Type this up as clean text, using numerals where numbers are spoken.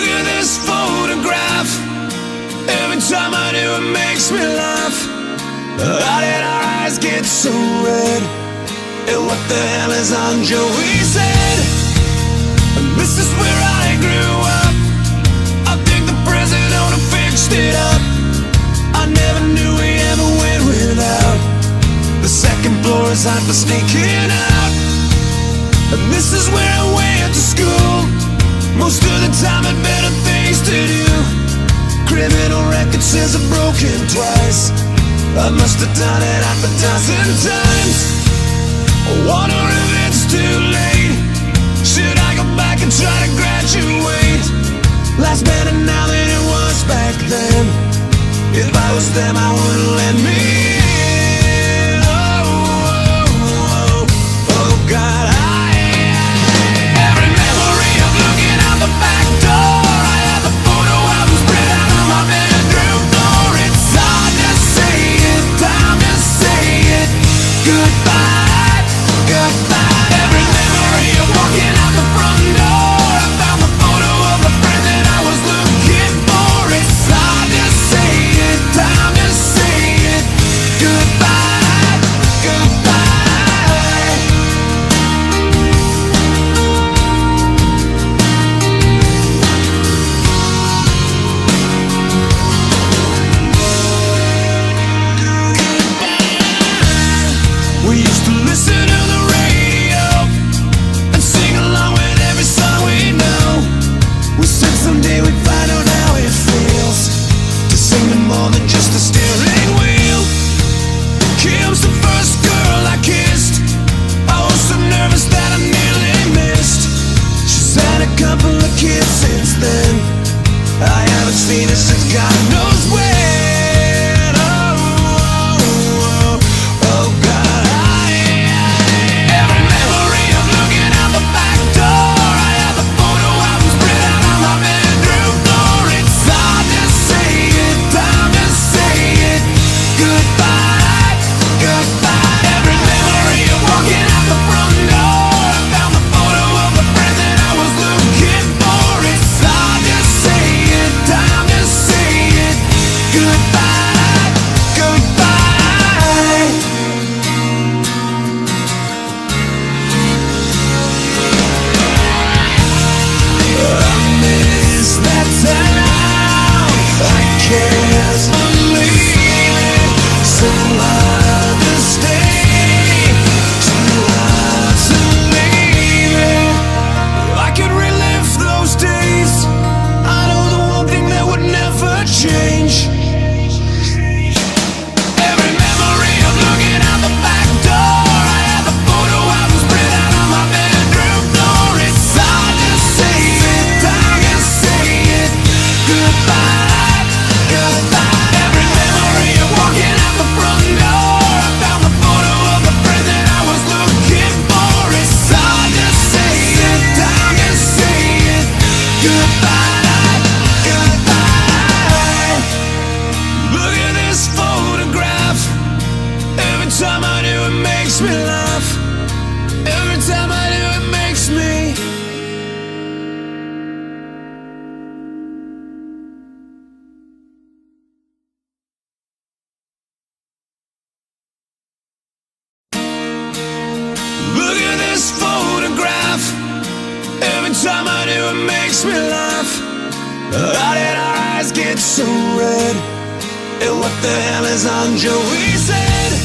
Look at this photograph. Every time I do it makes me laugh. How did our eyes get so red? And what the hell is on Joey's head? And this is where I grew up. I think the president fixed it up. I never knew we ever went without. The second floor is hot for sneaking out. And this is where I went to school. Most of the time had better things to do. Criminal record says I've broken twice. I must have done it half a dozen times. I wonder if it's too late. Should I go back and try to graduate? Life's better now than it was back then. If I was them, I wouldn't let me in. Oh, oh, oh, oh God. Every memory of looking out the back door. I have the photo album spread out on my bedroom floor. It's hard to say it, time to say it. Goodbye, goodbye. Every memory of walking out the front door. I found the photo of the friend that I was looking for. It's hard to say it, time to say it. Goodbye, goodbye. We used to listen to the radio and sing along with every song we know. We said someday we'd find out how it feels to sing to more than just a steering wheel. Kim's the first girl I kissed. I was so nervous that I nearly missed. She's had a couple of kids since then. I haven't seen her since God knows when. Oh, oh, oh, oh God. Every memory of looking out the back door. I have the photo album spread out on my bedroom floor. It's hard to say it, time to say it. Goodbye, goodbye. Every memory of walking out the front door. I found the photo of the friend that I was looking for. It's hard to say it, time to say it. Goodbye, goodbye. I miss that town. I can't believe it. So hard to stay, too hard to leave it. If I could relive those days, I know the one thing that would never change. Every memory of looking out the back door. I have the photo album spread out on my bedroom floor. It's hard to say it, time to say it. Goodbye, goodbye. Every memory of walking out the front door. I found the photo of the friend that I was looking for. It's hard to say it, time to say it. Goodbye, goodbye. Look at this photograph. Every time I do it makes me laugh. Every time I do it makes me. Look at this photograph. Every time I do it makes me laugh. How did our eyes get so red? And what the hell is on Joey's head?